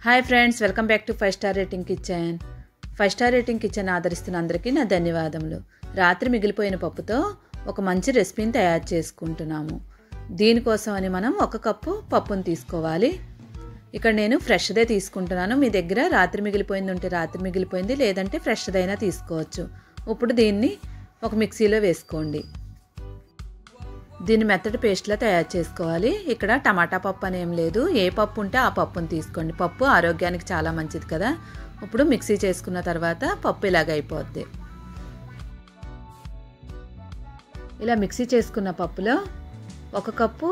Hi friends, welcome back to 5 star rating kitchen. 5 star rating kitchen ఆదరిస్తున్న అందరికీ నా ధన్యవాదములు. రాత్రి మిగిలిపోయిన పప్పుతో ఒక మంచి రెసిపీని తయారు చేసుకుంటున్నాము. దీనికోసం అని మనం 1 కప్పు పప్పును తీసుకోవాలి. ఇక్కడ నేను ఫ్రెష్దే తీసుకుంటున్నాను. మీ దగ్గర రాత్రి మిగిలిపోయింది ఉంటే రాత్రి మిగిలిపోయింది, లేదంటే ఫ్రెష్దైనా తీసుకోవచ్చు. ఇప్పుడు దీన్ని ఒక మిక్సీలో వేసుకోండి. దీన్ని మెత్తటి పేస్ట్లా తయారు చేసుకోవాలి. ఇక్కడ టమాటా పప్పు అనేం లేదు, ఏ పప్పు ఉంటే ఆ పప్పును తీసుకోండి. పప్పు ఆరోగ్యానికి చాలా మంచిది కదా. ఇప్పుడు మిక్సీ చేసుకున్న తర్వాత పప్పు ఇలాగ అయిపోద్ది. ఇలా మిక్సీ చేసుకున్న పప్పులో 1 కప్పు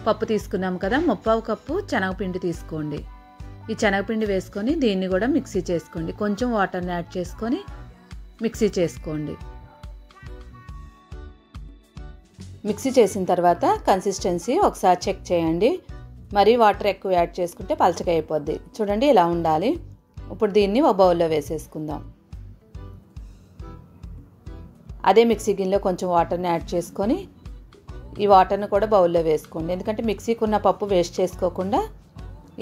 పప్పు తీసుకున్నాం కదా, 3/4 కప్పు శనగపిండి తీసుకోండి. ఈ శనగపిండి వేసుకొని దీన్ని కూడా మిక్సీ చేసుకోండి. కొంచెం వాటర్ని యాడ్ చేసుకొని మిక్సీ చేసుకోండి. మిక్సీ చేసిన తర్వాత కన్సిస్టెన్సీ ఒకసారి చెక్ చేయండి. మరీ వాటర్ ఎక్కువ యాడ్ చేసుకుంటే పలచగా అయిపోద్ది. చూడండి, ఇలా ఉండాలి. ఇప్పుడు దీన్ని ఒక బౌల్లో వేసేసుకుందాం. అదే మిక్సీ గిన్నెలో కొంచెం వాటర్ని యాడ్ చేసుకొని ఈ వాటర్ని కూడా బౌల్లో వేసుకోండి. ఎందుకంటే మిక్సీకి ఉన్న పప్పు వేస్ట్ చేసుకోకుండా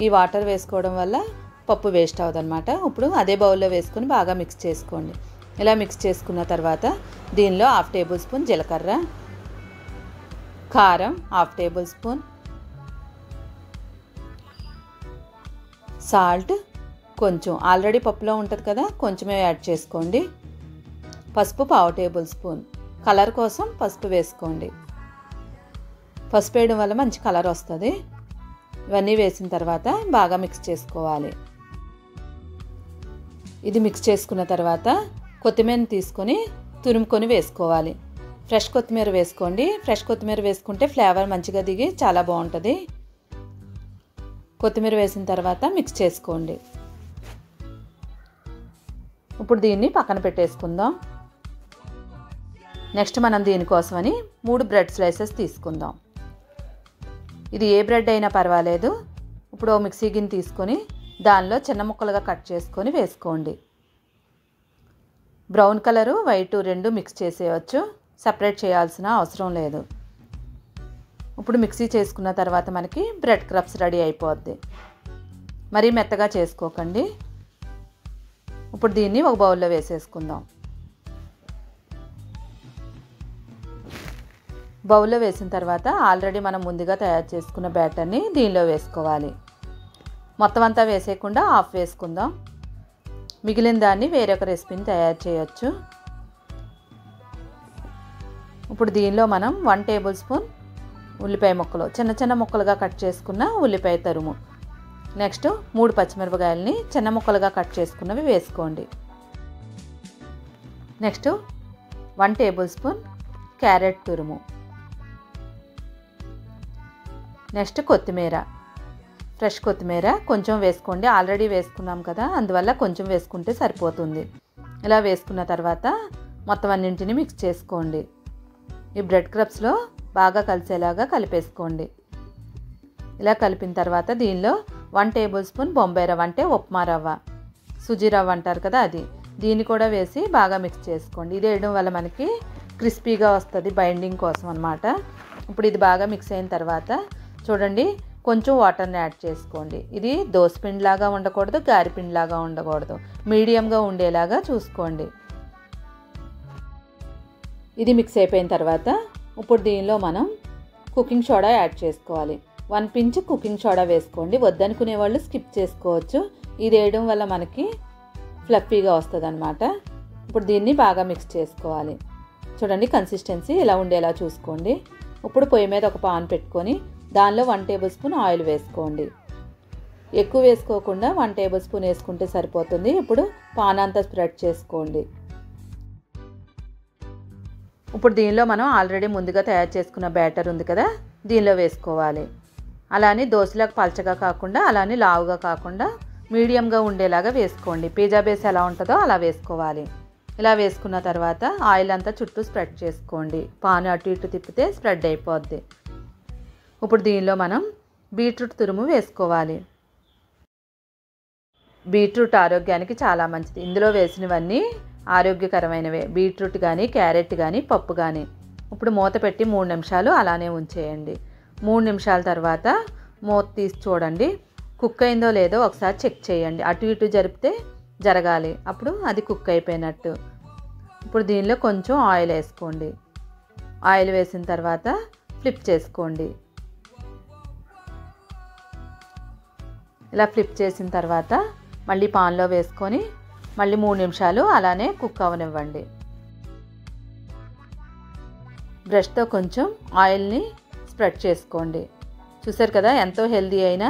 ఈ వాటర్ వేసుకోవడం వల్ల పప్పు వేస్ట్ అవ్వదన్నమాట. ఇప్పుడు అదే బౌల్లో వేసుకొని బాగా మిక్స్ చేసుకోండి. ఇలా మిక్స్ చేసుకున్న తర్వాత దీనిలో 1/2 టేబుల్ స్పూన్ జీలకర్ర, కారం 1/2 టేబుల్ స్పూన్, సాల్ట్ కొంచెం, ఆల్రెడీ పప్పులో ఉంటుంది కదా కొంచెమే యాడ్ చేసుకోండి. పసుపు 1/2 టేబుల్ స్పూన్, కలర్ కోసం పసుపు వేసుకోండి. పసుపు వేయడం వల్ల మంచి కలర్ వస్తుంది. ఇవన్నీ వేసిన తర్వాత బాగా మిక్స్ చేసుకోవాలి. ఇది మిక్స్ చేసుకున్న తర్వాత కొత్తిమీరని తీసుకొని తురుముకొని వేసుకోవాలి. ఫ్రెష్ కొత్తిమీర వేసుకోండి. ఫ్రెష్ కొత్తిమీర వేసుకుంటే ఫ్లేవర్ మంచిగా దిగి చాలా బాగుంటుంది. కొత్తిమీర వేసిన తర్వాత మిక్స్ చేసుకోండి. ఇప్పుడు దీన్ని పక్కన పెట్టేసుకుందాం. నెక్స్ట్ మనం దీనికోసమని 3 బ్రెడ్ స్లైసెస్ తీసుకుందాం. ఇది ఏ బ్రెడ్ అయినా పర్వాలేదు. ఇప్పుడు ఓ మిక్సీ గిన్నె తీసుకొని దానిలో చిన్న ముక్కలుగా కట్ చేసుకొని వేసుకోండి. బ్రౌన్ కలరు వైట్ 2 మిక్స్ చేసేయచ్చు, సపరేట్ చేయాల్సిన అవసరం లేదు. ఇప్పుడు మిక్సీ చేసుకున్న తర్వాత మనకి బ్రెడ్ క్రప్స్ రెడీ అయిపోద్ది. మరీ మెత్తగా చేసుకోకండి. ఇప్పుడు దీన్ని ఒక బౌల్లో వేసేసుకుందాం. బౌల్లో వేసిన తర్వాత ఆల్రెడీ మనం ముందుగా తయారు చేసుకున్న బ్యాటర్ని దీనిలో వేసుకోవాలి. మొత్తం అంతా వేసేయకుండా హాఫ్ వేసుకుందాం. మిగిలిన దాన్ని వేరొక రెసిపీని తయారు చేయొచ్చు. ఇప్పుడు దీనిలో మనం 1 టేబుల్ స్పూన్ ఉల్లిపాయ ముక్కలు, చిన్న చిన్న ముక్కలుగా కట్ చేసుకున్న ఉల్లిపాయ తరుము, నెక్స్ట్ 3 పచ్చిమిరపకాయలని చిన్న ముక్కలుగా కట్ చేసుకున్నవి వేసుకోండి. నెక్స్ట్ 1 టేబుల్ స్పూన్ క్యారెట్ తురుము, నెక్స్ట్ కొత్తిమీర, ఫ్రెష్ కొత్తిమీర కొంచెం వేసుకోండి. ఆల్రెడీ వేసుకున్నాం కదా, అందువల్ల కొంచెం వేసుకుంటే సరిపోతుంది. ఇలా వేసుకున్న తర్వాత మొత్తం అన్నింటినీ మిక్స్ చేసుకోండి. ఈ బ్రెడ్ క్రప్స్లో బాగా కలిసేలాగా కలిపేసుకోండి. ఇలా కలిపిన తర్వాత దీనిలో 1 టేబుల్ స్పూన్ బొంబాయి రవ్వ, అంటే ఉప్మా రవ్వ, సుజీ రవ్వ అంటారు కదా, అది, దీన్ని కూడా వేసి బాగా మిక్స్ చేసుకోండి. ఇది వేయడం వల్ల మనకి క్రిస్పీగా వస్తుంది, బైండింగ్ కోసం అన్నమాట. ఇప్పుడు ఇది బాగా మిక్స్ అయిన తర్వాత చూడండి, కొంచెం వాటర్ని యాడ్ చేసుకోండి. ఇది దోసపిండిలాగా ఉండకూడదు, గారెపిండిలాగా ఉండకూడదు, మీడియంగా ఉండేలాగా చూసుకోండి. ఇది మిక్స్ అయిపోయిన తర్వాత ఇప్పుడు దీనిలో మనం కుకింగ్ సోడా యాడ్ చేసుకోవాలి. 1 పించ్ కుకింగ్ సోడా వేసుకోండి. వద్దనుకునే వాళ్ళు స్కిప్ చేసుకోవచ్చు. ఇది వేయడం వల్ల మనకి ఫ్లఫీగా వస్తుంది అన్నమాట. ఇప్పుడు దీన్ని బాగా మిక్స్ చేసుకోవాలి. చూడండి, కన్సిస్టెన్సీ ఇలా ఉండేలా చూసుకోండి. ఇప్పుడు పొయ్యి మీద ఒక పాన్ పెట్టుకొని దానిలో 1 టేబుల్ స్పూన్ ఆయిల్ వేసుకోండి. ఎక్కువ వేసుకోకుండా 1 టేబుల్ స్పూన్ వేసుకుంటే సరిపోతుంది. ఇప్పుడు పాన్ అంతా స్ప్రెడ్ చేసుకోండి. ఇప్పుడు దీనిలో మనం ఆల్రెడీ ముందుగా తయారు చేసుకున్న బ్యాటర్ ఉంది కదా, దీనిలో వేసుకోవాలి. అలానే దోశలకు పలచగా కాకుండా, అలానే లావుగా కాకుండా మీడియంగా ఉండేలాగా వేసుకోండి. పిజ్జా బేస్ ఎలా ఉంటుందో అలా వేసుకోవాలి. ఇలా వేసుకున్న తర్వాత ఆయిల్ అంతా చుట్టూ స్ప్రెడ్ చేసుకోండి. పాన్ అటు ఇటు తిప్పితే స్ప్రెడ్ అయిపోద్ది. ఇప్పుడు దీనిలో మనం బీట్రూట్ తురుము వేసుకోవాలి. బీట్రూట్ ఆరోగ్యానికి చాలా మంచిది. ఇందులో వేసినవన్నీ ఆరోగ్యకరమైనవే, బీట్రూట్ కానీ, క్యారెట్ కానీ, పప్పు కానీ. ఇప్పుడు మూత పెట్టి 3 నిమిషాలు అలానే ఉంచేయండి. 3 నిమిషాల తర్వాత మూత తీసి చూడండి. కుక్ అయిందో లేదో ఒకసారి చెక్ చేయండి. అటు ఇటు జరిపితే జరగాలి, అప్పుడు అది కుక్ అయిపోయినట్టు. ఇప్పుడు దీనిలో కొంచెం ఆయిల్ వేసుకోండి. ఆయిల్ వేసిన తర్వాత ఫ్లిప్ చేసుకోండి. ఇలా ఫ్లిప్ చేసిన తర్వాత మళ్ళీ పాన్లో వేసుకొని మళ్ళీ 3 నిమిషాలు అలానే కుక్ అవనివ్వండి. బ్రష్తో కొంచెం ఆయిల్ని స్ప్రెడ్ చేసుకోండి. చూసారు కదా, ఎంతో హెల్దీ అయిన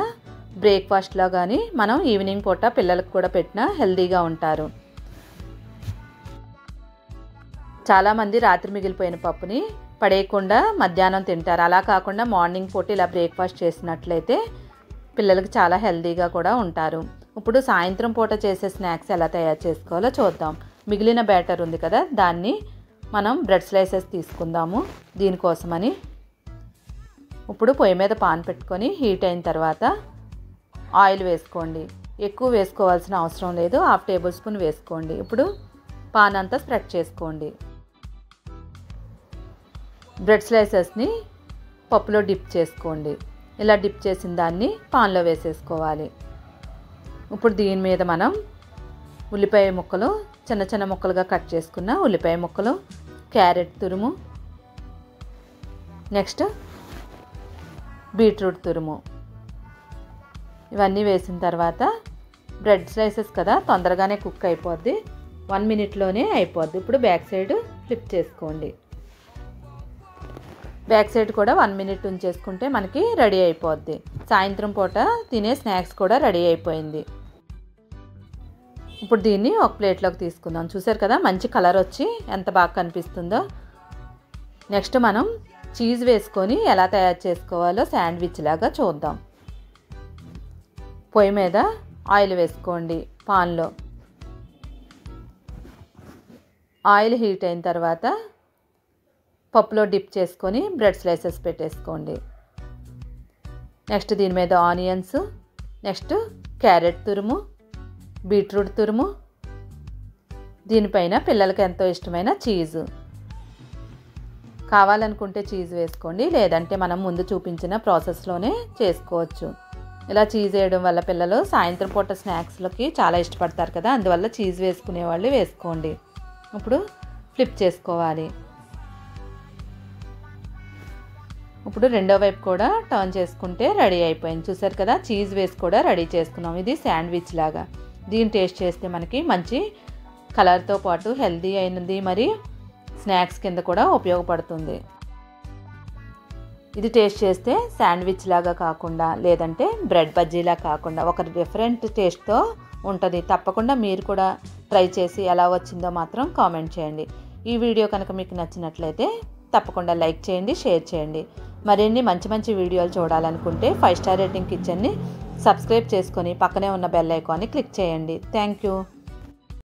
బ్రేక్ఫాస్ట్లో కానీ మనం ఈవినింగ్ పూట పిల్లలకు కూడా పెట్టినా హెల్దీగా ఉంటారు. చాలామంది రాత్రి మిగిలిపోయిన పప్పుని పడేయకుండా మధ్యాహ్నం తింటారు. అలా కాకుండా మార్నింగ్ పూట ఇలా బ్రేక్ఫాస్ట్ చేసినట్లయితే పిల్లలకి చాలా హెల్దీగా కూడా ఉంటారు. ఇప్పుడు సాయంత్రం పూట చేసే స్నాక్స్ ఎలా తయారు చేసుకోవాలో చూద్దాం. మిగిలిన బ్యాటర్ ఉంది కదా, దాన్ని మనం బ్రెడ్ స్లైసెస్ తీసుకుందాము. దీనికోసమని ఇప్పుడు పొయ్యి మీద పాన్ పెట్టుకొని హీట్ అయిన తర్వాత ఆయిల్ వేసుకోండి. ఎక్కువ వేసుకోవాల్సిన అవసరం లేదు, 1/2 టేబుల్ స్పూన్ వేసుకోండి. ఇప్పుడు పాన్ అంతా స్ప్రెడ్ చేసుకోండి. బ్రెడ్ స్లైసెస్ని పప్పులో డిప్ చేసుకోండి. ఇలా డిప్ చేసిన దాన్ని పాన్లో వేసేసుకోవాలి. ఇప్పుడు దీని మీద మనం ఉల్లిపాయ ముక్కలు, చిన్న చిన్న ముక్కలుగా కట్ చేసుకున్న ఉల్లిపాయ ముక్కలు, క్యారెట్ తురుము, నెక్స్ట్ బీట్రూట్ తురుము, ఇవన్నీ వేసిన తర్వాత బ్రెడ్ స్లైసెస్ కదా తొందరగానే కుక్ అయిపోద్ది, 1 మినిట్లోనే అయిపోద్ది. ఇప్పుడు బ్యాక్ సైడ్ ఫ్లిప్ చేసుకోండి. బ్యాక్ సైడ్ కూడా 1 మినిట్ ఉంచేసుకుంటే మనకి రెడీ అయిపోద్ది. సాయంత్రం పూట తినే స్నాక్స్ కూడా రెడీ అయిపోయింది. ఇప్పుడు దీన్ని ఒక ప్లేట్లోకి తీసుకుందాం. చూసారు కదా, మంచి కలర్ వచ్చి ఎంత బాగా కనిపిస్తుందో. నెక్స్ట్ మనం చీజ్ వేసుకొని ఎలా తయారు చేసుకోవాలో శాండ్విచ్ లాగా చూద్దాం. పొయ్యి మీద ఆయిల్ వేసుకోండి. పాన్లో ఆయిల్ హీట్ అయిన తర్వాత పప్పులో డిప్ చేసుకొని బ్రెడ్ స్లైసెస్ పెట్టేసుకోండి. నెక్స్ట్ దీని మీద ఆనియన్స్, నెక్స్ట్ క్యారెట్ తురుము, బీట్రూట్ తురుము, దీనిపైన పిల్లలకి ఎంతో ఇష్టమైన చీజు. కావాలనుకుంటే చీజ్ వేసుకోండి, లేదంటే మనం ముందు చూపించిన ప్రాసెస్లోనే చేసుకోవచ్చు. ఇలా చీజ్ వేయడం వల్ల పిల్లలు సాయంత్రం పూట స్నాక్స్లకి చాలా ఇష్టపడతారు కదా, అందువల్ల చీజ్ వేసుకునే వాళ్ళు వేసుకోండి. ఇప్పుడు ఫ్లిప్ చేసుకోవాలి. ఇప్పుడు రెండో వైపు కూడా టర్న్ చేసుకుంటే రెడీ అయిపోయింది. చూసారు కదా, చీజ్ వేసి కూడా రెడీ చేసుకున్నాం. ఇది శాండ్విచ్ లాగా. దీన్ని టేస్ట్ చేస్తే మనకి మంచి కలర్తో పాటు హెల్దీ అయినది, మరి స్నాక్స్ కింద కూడా ఉపయోగపడుతుంది. ఇది టేస్ట్ చేస్తే శాండ్విచ్ లాగా కాకుండా, లేదంటే బ్రెడ్ బజ్జీలా కాకుండా ఒక డిఫరెంట్ టేస్ట్తో ఉంటుంది. తప్పకుండా మీరు కూడా ట్రై చేసి ఎలా వచ్చిందో మాత్రం కామెంట్ చేయండి. ఈ వీడియో కనుక మీకు నచ్చినట్లయితే తప్పకుండా లైక్ చేయండి, షేర్ చేయండి. మరిన్ని మంచి మంచి వీడియోలు చూడాలనుకుంటే 5 స్టార్ రేటింగ్ కిచెన్ని సబ్స్క్రైబ్ చేసుకొని పక్కనే ఉన్న బెల్ ఐకాన్ని క్లిక్ చేయండి. Thank you.